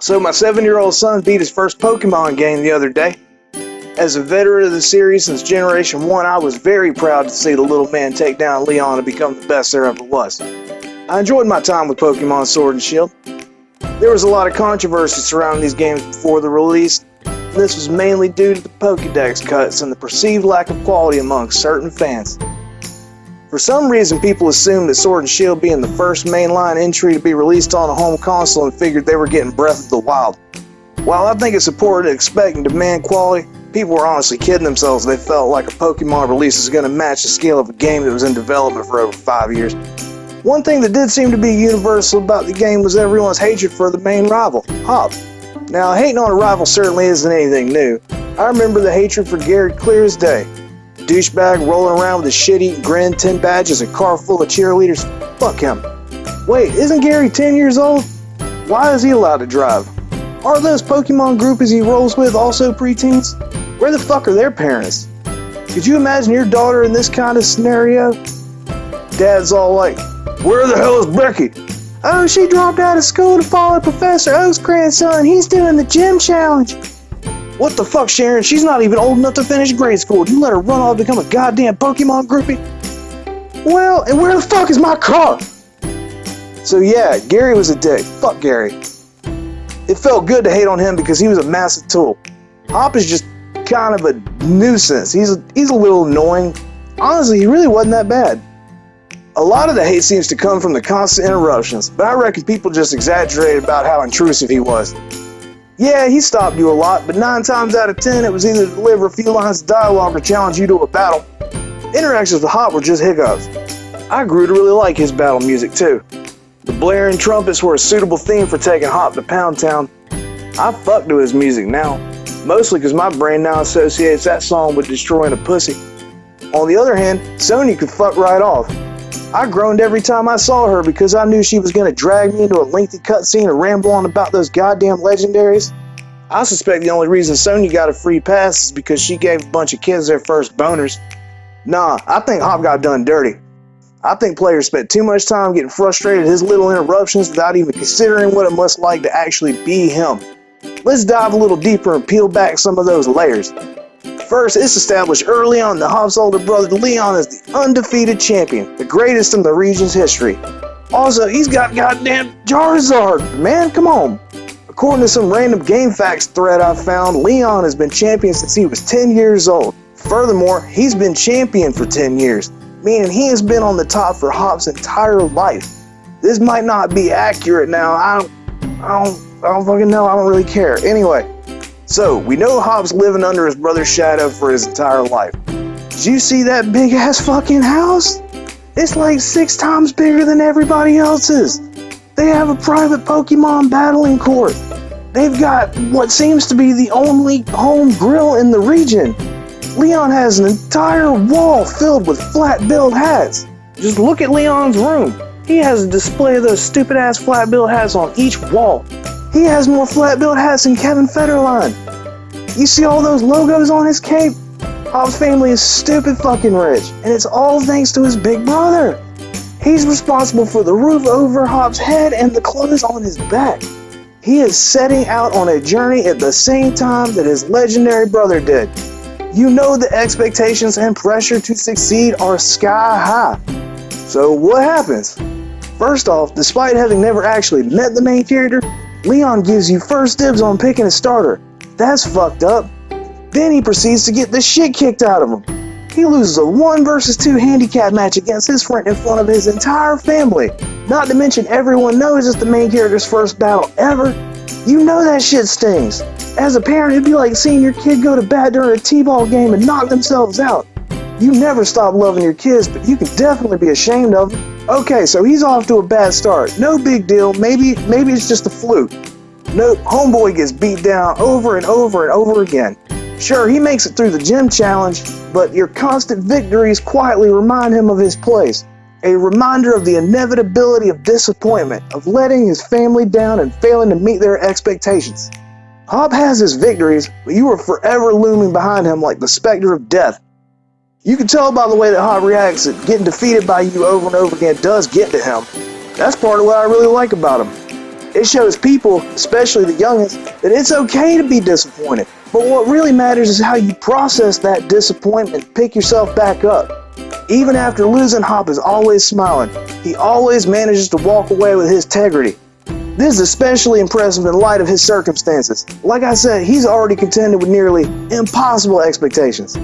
So my 7-year-old son beat his first Pokemon game the other day. As a veteran of the series since Generation 1, I was very proud to see the little man take down Leon and become the best there ever was. I enjoyed my time with Pokemon Sword and Shield. There was a lot of controversy surrounding these games before the release, and this was mainly due to the Pokédex cuts and the perceived lack of quality among certain fans. For some reason, people assumed that Sword and Shield being the first mainline entry to be released on a home console and figured they were getting Breath of the Wild. While I think it's important to expect and demand quality, people were honestly kidding themselves if they felt like a Pokemon release is going to match the scale of a game that was in development for over 5 years. One thing that did seem to be universal about the game was everyone's hatred for the main rival, Hop. Now, hating on a rival certainly isn't anything new. I remember the hatred for Gary clear as day. Douchebag rolling around with a shit-eating grin, 10 badges, and car full of cheerleaders. Fuck him. Wait, isn't Gary 10 years old? Why is he allowed to drive? Are those Pokemon groupies he rolls with also preteens? Where the fuck are their parents? Could you imagine your daughter in this kind of scenario? Dad's all like, "Where the hell is Becky?" "Oh, she dropped out of school to follow Professor Oak's grandson. He's doing the gym challenge." "What the fuck, Sharon? She's not even old enough to finish grade school. You let her run off to become a goddamn Pokemon groupie?" "Well, and where the fuck is my car?" So yeah, Gary was a dick. Fuck Gary. It felt good to hate on him because he was a massive tool. Hop is just kind of a nuisance. He's a little annoying. Honestly, he really wasn't that bad. A lot of the hate seems to come from the constant interruptions, but I reckon people just exaggerated about how intrusive he was. Yeah, he stopped you a lot, but 9 times out of 10 it was either to deliver a few lines of dialogue or challenge you to a battle. Interactions with Hop were just hiccups. I grew to really like his battle music too. The blaring trumpets were a suitable theme for taking Hop to Pound Town. I fuck to his music now, mostly because my brain now associates that song with destroying a pussy. On the other hand, Sonya could fuck right off. I groaned every time I saw her because I knew she was going to drag me into a lengthy cutscene and ramble on about those goddamn legendaries. I suspect the only reason Sonya got a free pass is because she gave a bunch of kids their first boners. Nah, I think Hop got done dirty. I think players spent too much time getting frustrated at his little interruptions without even considering what it must like to actually be him. Let's dive a little deeper and peel back some of those layers. First, it's established early on that Hop's older brother Leon is the undefeated champion, the greatest in the region's history. Also, he's got goddamn Charizard, man, come on. According to some random GameFAQs thread I found, Leon has been champion since he was 10 years old. Furthermore, he's been champion for 10 years, meaning he has been on the top for Hop's entire life. This might not be accurate now, I don't fucking know, I don't really care. Anyway. So, we know Hop's living under his brother's shadow for his entire life. Did you see that big ass fucking house? It's like 6 times bigger than everybody else's. They have a private Pokemon battling court. They've got what seems to be the only home grill in the region. Leon has an entire wall filled with flat-billed hats. Just look at Leon's room. He has a display of those stupid ass flat-billed hats on each wall. He has more flat-billed hats than Kevin Federline. You see all those logos on his cape? Hop's family is stupid fucking rich, and it's all thanks to his big brother. He's responsible for the roof over Hop's head and the clothes on his back. He is setting out on a journey at the same time that his legendary brother did. You know the expectations and pressure to succeed are sky high. So what happens? First off, despite having never actually met the main character, Leon gives you first dibs on picking a starter. That's fucked up. Then he proceeds to get the shit kicked out of him. He loses a 1 versus 2 handicap match against his friend in front of his entire family. Not to mention everyone knows it's the main character's first battle ever. You know that shit stings. As a parent, it'd be like seeing your kid go to bat during a t-ball game and knock themselves out. You never stop loving your kids, but you can definitely be ashamed of them. Okay, so he's off to a bad start. No big deal. Maybe it's just a fluke. Nope, homeboy gets beat down over and over and over again. Sure, he makes it through the gym challenge, but your constant victories quietly remind him of his place. A reminder of the inevitability of disappointment, of letting his family down and failing to meet their expectations. Hop has his victories, but you are forever looming behind him like the specter of death. You can tell by the way that Hop reacts that getting defeated by you over and over again does get to him. That's part of what I really like about him. It shows people, especially the youngest, that it's okay to be disappointed. But what really matters is how you process that disappointment and pick yourself back up. Even after losing, Hop is always smiling. He always manages to walk away with his integrity. This is especially impressive in light of his circumstances. Like I said, he's already contended with nearly impossible expectations.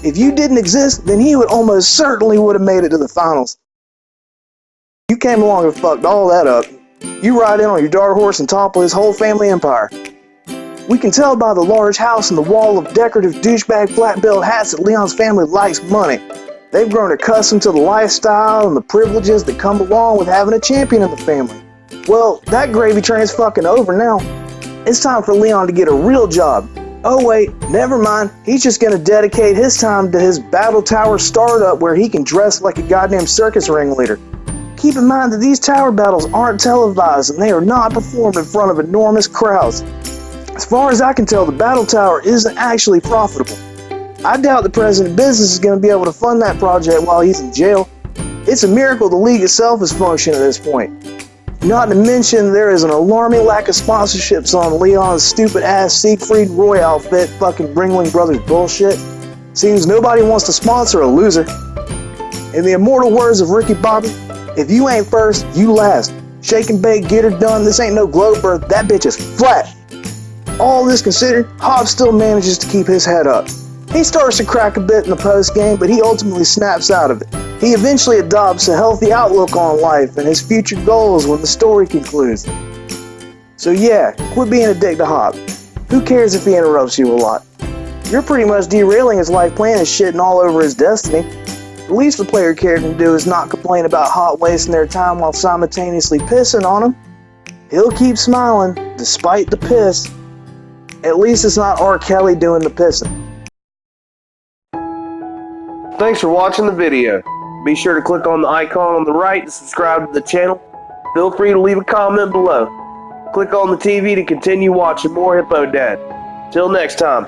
If you didn't exist, then he would almost certainly would have made it to the finals. You came along and fucked all that up. You ride in on your dark horse and topple his whole family empire. We can tell by the large house and the wall of decorative douchebag flat-billed hats that Leon's family likes money. They've grown accustomed to the lifestyle and the privileges that come along with having a champion in the family. Well, that gravy train's fucking over now. It's time for Leon to get a real job. Oh wait, never mind. He's just gonna dedicate his time to his Battle Tower startup where he can dress like a goddamn circus ringleader. Keep in mind that these tower battles aren't televised and they are not performed in front of enormous crowds. As far as I can tell, the Battle Tower isn't actually profitable. I doubt the president of business is going to be able to fund that project while he's in jail. It's a miracle the league itself is functioning at this point. Not to mention, there is an alarming lack of sponsorships on Leon's stupid-ass Siegfried and Roy outfit fucking Ringling Brothers bullshit. Seems nobody wants to sponsor a loser. In the immortal words of Ricky Bobby, if you ain't first, you last. Shake and bake, get her done, this ain't no globe birth, that bitch is flat. All this considered, Hobbs still manages to keep his head up. He starts to crack a bit in the post-game, but he ultimately snaps out of it. He eventually adopts a healthy outlook on life and his future goals when the story concludes. So yeah, quit being a dick to Hop. Who cares if he interrupts you a lot? You're pretty much derailing his life plan and shitting all over his destiny. The least the player care can do is not complain about Hop wasting their time while simultaneously pissing on him. He'll keep smiling, despite the piss. At least it's not R. Kelly doing the pissing. Thanks for watching the video. Be sure to click on the icon on the right to subscribe to the channel. Feel free to leave a comment below. Click on the TV to continue watching more Hippo Dad. Till next time.